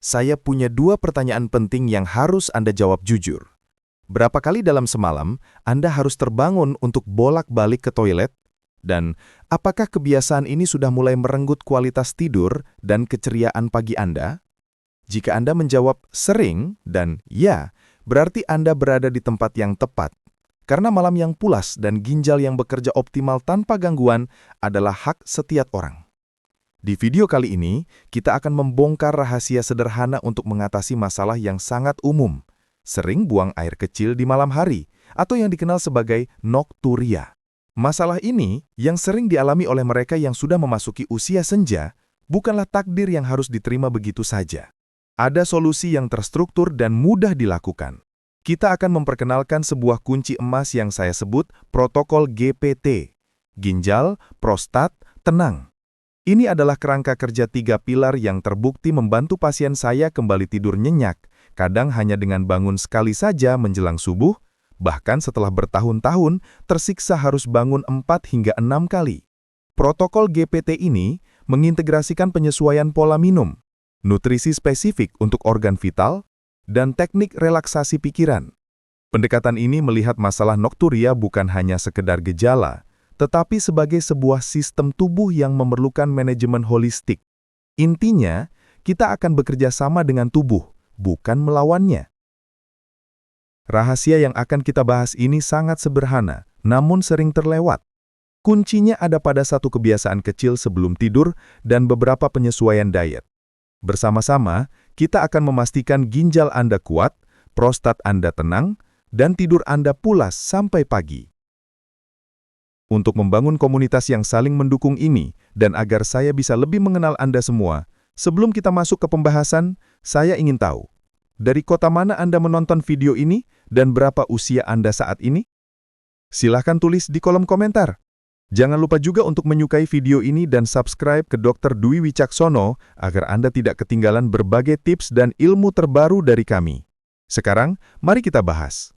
Saya punya dua pertanyaan penting yang harus Anda jawab jujur. Berapa kali dalam semalam Anda harus terbangun untuk bolak-balik ke toilet? Dan apakah kebiasaan ini sudah mulai merenggut kualitas tidur dan keceriaan pagi Anda? Jika Anda menjawab sering dan ya, berarti Anda berada di tempat yang tepat. Karena malam yang pulas dan ginjal yang bekerja optimal tanpa gangguan adalah hak setiap orang. Di video kali ini, kita akan membongkar rahasia sederhana untuk mengatasi masalah yang sangat umum. Sering buang air kecil di malam hari, atau yang dikenal sebagai nokturia. Masalah ini, yang sering dialami oleh mereka yang sudah memasuki usia senja, bukanlah takdir yang harus diterima begitu saja. Ada solusi yang terstruktur dan mudah dilakukan. Kita akan memperkenalkan sebuah kunci emas yang saya sebut protokol GPT. Ginjal, prostat, tenang. Ini adalah kerangka kerja 3 pilar yang terbukti membantu pasien saya kembali tidur nyenyak, kadang hanya dengan bangun sekali saja menjelang subuh, bahkan setelah bertahun-tahun tersiksa harus bangun 4 hingga 6 kali. Protokol GPT ini mengintegrasikan penyesuaian pola minum, nutrisi spesifik untuk organ vital, dan teknik relaksasi pikiran. Pendekatan ini melihat masalah nokturia bukan hanya sekedar gejala, tetapi sebagai sebuah sistem tubuh yang memerlukan manajemen holistik. Intinya, kita akan bekerja sama dengan tubuh, bukan melawannya. Rahasia yang akan kita bahas ini sangat sederhana, namun sering terlewat. Kuncinya ada pada satu kebiasaan kecil sebelum tidur dan beberapa penyesuaian diet. Bersama-sama, kita akan memastikan ginjal Anda kuat, prostat Anda tenang, dan tidur Anda pulas sampai pagi. Untuk membangun komunitas yang saling mendukung ini, dan agar saya bisa lebih mengenal Anda semua, sebelum kita masuk ke pembahasan, saya ingin tahu, dari kota mana Anda menonton video ini, dan berapa usia Anda saat ini? Silahkan tulis di kolom komentar. Jangan lupa juga untuk menyukai video ini dan subscribe ke Dr. Dwi Wicaksono, agar Anda tidak ketinggalan berbagai tips dan ilmu terbaru dari kami. Sekarang, mari kita bahas.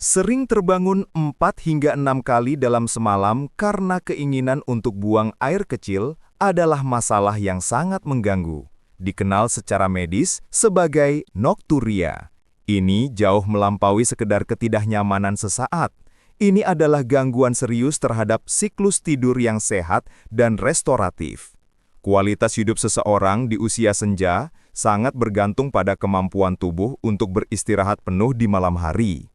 Sering terbangun 4 hingga 6 kali dalam semalam karena keinginan untuk buang air kecil adalah masalah yang sangat mengganggu. Dikenal secara medis sebagai nokturia. Ini jauh melampaui sekedar ketidaknyamanan sesaat. Ini adalah gangguan serius terhadap siklus tidur yang sehat dan restoratif. Kualitas hidup seseorang di usia senja sangat bergantung pada kemampuan tubuh untuk beristirahat penuh di malam hari.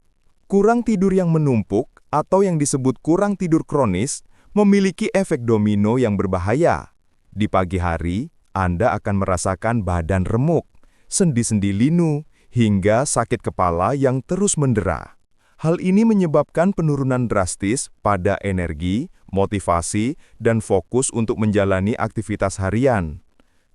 Kurang tidur yang menumpuk, atau yang disebut kurang tidur kronis, memiliki efek domino yang berbahaya. Di pagi hari, Anda akan merasakan badan remuk, sendi-sendi linu, hingga sakit kepala yang terus mendera. Hal ini menyebabkan penurunan drastis pada energi, motivasi, dan fokus untuk menjalani aktivitas harian.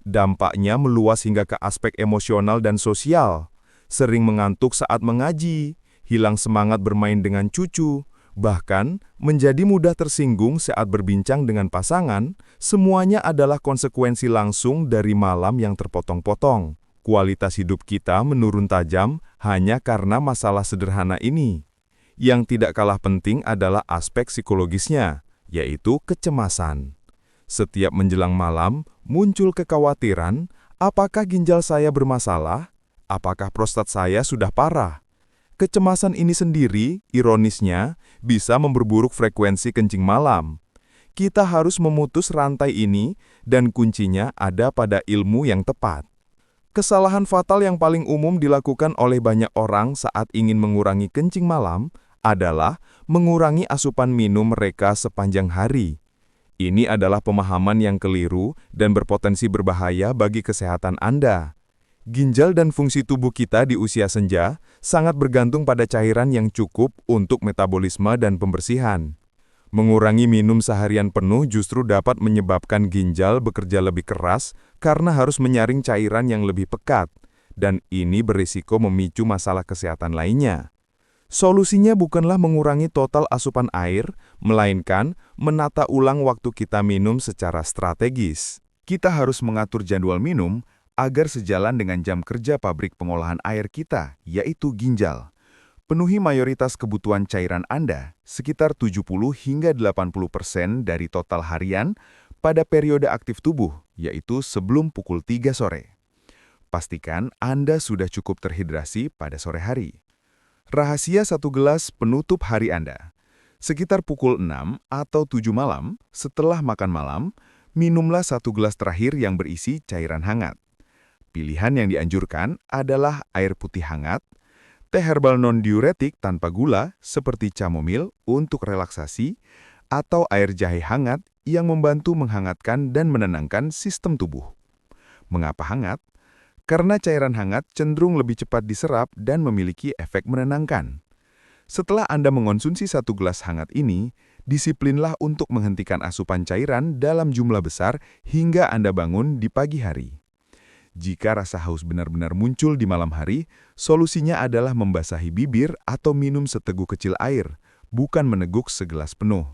Dampaknya meluas hingga ke aspek emosional dan sosial, sering mengantuk saat mengaji, hilang semangat bermain dengan cucu, bahkan menjadi mudah tersinggung saat berbincang dengan pasangan, semuanya adalah konsekuensi langsung dari malam yang terpotong-potong. Kualitas hidup kita menurun tajam hanya karena masalah sederhana ini. Yang tidak kalah penting adalah aspek psikologisnya, yaitu kecemasan. Setiap menjelang malam, muncul kekhawatiran, apakah ginjal saya bermasalah? Apakah prostat saya sudah parah? Kecemasan ini sendiri, ironisnya, bisa memperburuk frekuensi kencing malam. Kita harus memutus rantai ini, dan kuncinya ada pada ilmu yang tepat. Kesalahan fatal yang paling umum dilakukan oleh banyak orang saat ingin mengurangi kencing malam adalah mengurangi asupan minum mereka sepanjang hari. Ini adalah pemahaman yang keliru dan berpotensi berbahaya bagi kesehatan Anda. Ginjal dan fungsi tubuh kita di usia senja sangat bergantung pada cairan yang cukup untuk metabolisme dan pembersihan. Mengurangi minum seharian penuh justru dapat menyebabkan ginjal bekerja lebih keras karena harus menyaring cairan yang lebih pekat, dan ini berisiko memicu masalah kesehatan lainnya. Solusinya bukanlah mengurangi total asupan air, melainkan menata ulang waktu kita minum secara strategis. Kita harus mengatur jadwal minum agar sejalan dengan jam kerja pabrik pengolahan air kita, yaitu ginjal. Penuhi mayoritas kebutuhan cairan Anda, sekitar 70 hingga 80% dari total harian, pada periode aktif tubuh, yaitu sebelum pukul 3 sore. Pastikan Anda sudah cukup terhidrasi pada sore hari. Rahasia satu gelas penutup hari Anda. Sekitar pukul 6 atau 7 malam, setelah makan malam, minumlah satu gelas terakhir yang berisi cairan hangat. Pilihan yang dianjurkan adalah air putih hangat, teh herbal non-diuretik tanpa gula seperti chamomile untuk relaksasi, atau air jahe hangat yang membantu menghangatkan dan menenangkan sistem tubuh. Mengapa hangat? Karena cairan hangat cenderung lebih cepat diserap dan memiliki efek menenangkan. Setelah Anda mengonsumsi satu gelas hangat ini, disiplinlah untuk menghentikan asupan cairan dalam jumlah besar hingga Anda bangun di pagi hari. Jika rasa haus benar-benar muncul di malam hari, solusinya adalah membasahi bibir atau minum seteguk kecil air, bukan meneguk segelas penuh.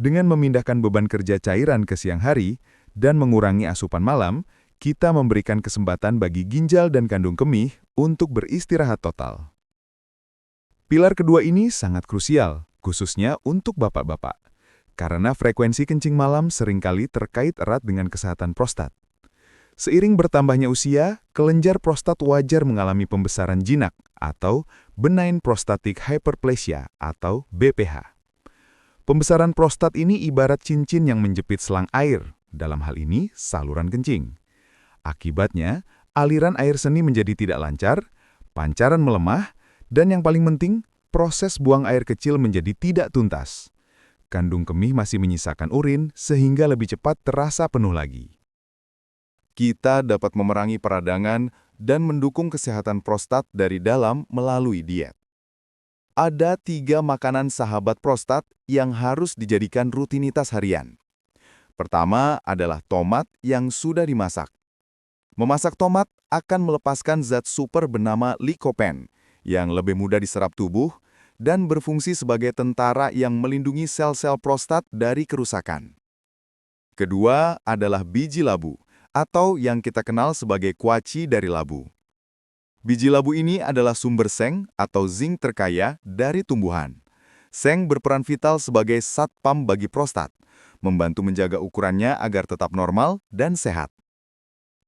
Dengan memindahkan beban kerja cairan ke siang hari dan mengurangi asupan malam, kita memberikan kesempatan bagi ginjal dan kandung kemih untuk beristirahat total. Pilar kedua ini sangat krusial, khususnya untuk bapak-bapak, karena frekuensi kencing malam seringkali terkait erat dengan kesehatan prostat. Seiring bertambahnya usia, kelenjar prostat wajar mengalami pembesaran jinak atau benign prostatic hyperplasia atau BPH. Pembesaran prostat ini ibarat cincin yang menjepit selang air, dalam hal ini saluran kencing. Akibatnya, aliran air seni menjadi tidak lancar, pancaran melemah, dan yang paling penting, proses buang air kecil menjadi tidak tuntas. Kandung kemih masih menyisakan urin sehingga lebih cepat terasa penuh lagi. Kita dapat memerangi peradangan dan mendukung kesehatan prostat dari dalam melalui diet. Ada 3 makanan sahabat prostat yang harus dijadikan rutinitas harian. Pertama adalah tomat yang sudah dimasak. Memasak tomat akan melepaskan zat super bernama lycopene yang lebih mudah diserap tubuh dan berfungsi sebagai tentara yang melindungi sel-sel prostat dari kerusakan. Kedua adalah biji labu, atau yang kita kenal sebagai kuaci dari labu. Biji labu ini adalah sumber seng atau zinc terkaya dari tumbuhan. Seng berperan vital sebagai satpam bagi prostat, membantu menjaga ukurannya agar tetap normal dan sehat.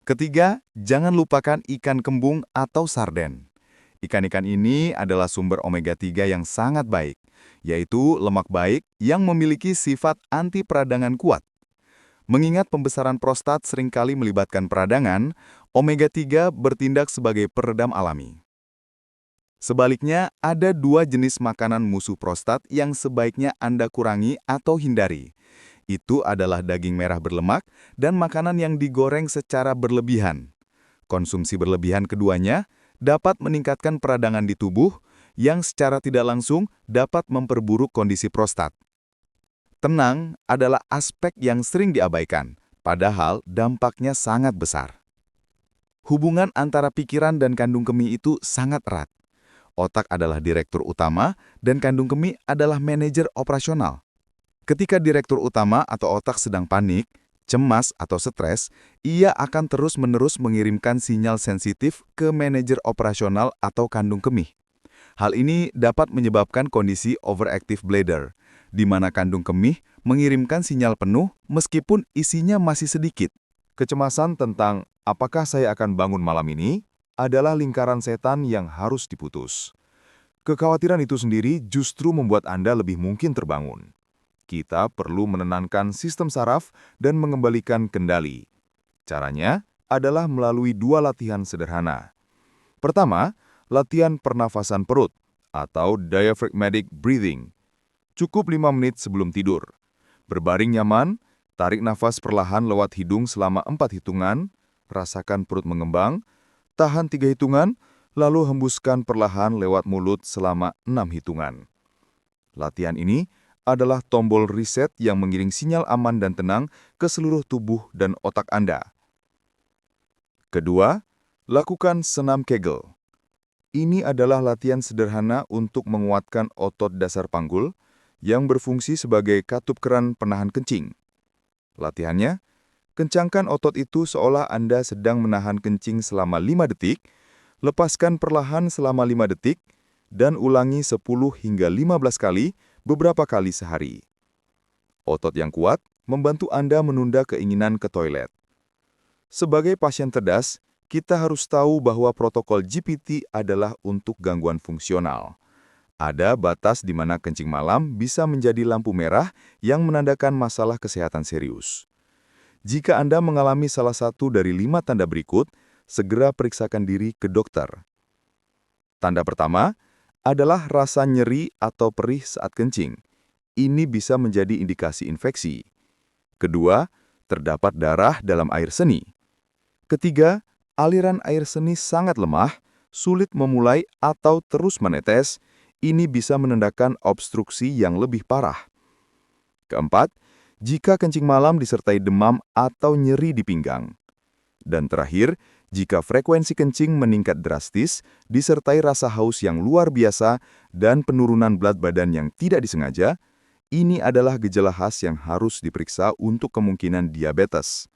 Ketiga, jangan lupakan ikan kembung atau sarden. Ikan-ikan ini adalah sumber omega-3 yang sangat baik, yaitu lemak baik yang memiliki sifat anti peradangan kuat. Mengingat pembesaran prostat seringkali melibatkan peradangan, omega-3 bertindak sebagai peredam alami. Sebaliknya, ada 2 jenis makanan musuh prostat yang sebaiknya Anda kurangi atau hindari. Itu adalah daging merah berlemak dan makanan yang digoreng secara berlebihan. Konsumsi berlebihan keduanya dapat meningkatkan peradangan di tubuh yang secara tidak langsung dapat memperburuk kondisi prostat. Tenang adalah aspek yang sering diabaikan, padahal dampaknya sangat besar. Hubungan antara pikiran dan kandung kemih itu sangat erat. Otak adalah direktur utama dan kandung kemih adalah manajer operasional. Ketika direktur utama atau otak sedang panik, cemas atau stres, ia akan terus-menerus mengirimkan sinyal sensitif ke manajer operasional atau kandung kemih. Hal ini dapat menyebabkan kondisi overactive bladder, di mana kandung kemih mengirimkan sinyal penuh meskipun isinya masih sedikit. Kecemasan tentang apakah saya akan bangun malam ini adalah lingkaran setan yang harus diputus. Kekhawatiran itu sendiri justru membuat Anda lebih mungkin terbangun. Kita perlu menenangkan sistem saraf dan mengembalikan kendali. Caranya adalah melalui 2 latihan sederhana. Pertama, latihan pernafasan perut atau diaphragmatic breathing. Cukup 5 menit sebelum tidur. Berbaring nyaman, tarik nafas perlahan lewat hidung selama 4 hitungan, rasakan perut mengembang, tahan 3 hitungan, lalu hembuskan perlahan lewat mulut selama 6 hitungan. Latihan ini adalah tombol reset yang mengiring sinyal aman dan tenang ke seluruh tubuh dan otak Anda. Kedua, lakukan senam Kegel. Ini adalah latihan sederhana untuk menguatkan otot dasar panggul yang berfungsi sebagai katup keran penahan kencing. Latihannya, kencangkan otot itu seolah Anda sedang menahan kencing selama 5 detik, lepaskan perlahan selama 5 detik, dan ulangi 10 hingga 15 kali beberapa kali sehari. Otot yang kuat membantu Anda menunda keinginan ke toilet. Sebagai pasien cerdas, Kita harus tahu bahwa protokol GPT adalah untuk gangguan fungsional. Ada batas di mana kencing malam bisa menjadi lampu merah yang menandakan masalah kesehatan serius. Jika Anda mengalami salah satu dari 5 tanda berikut, segera periksakan diri ke dokter. Tanda pertama adalah rasa nyeri atau perih saat kencing. Ini bisa menjadi indikasi infeksi. Kedua, terdapat darah dalam air seni. Ketiga, aliran air seni sangat lemah, sulit memulai atau terus menetes. Ini bisa menandakan obstruksi yang lebih parah. Keempat, jika kencing malam disertai demam atau nyeri di pinggang. Dan terakhir, jika frekuensi kencing meningkat drastis, disertai rasa haus yang luar biasa dan penurunan berat badan yang tidak disengaja, ini adalah gejala khas yang harus diperiksa untuk kemungkinan diabetes.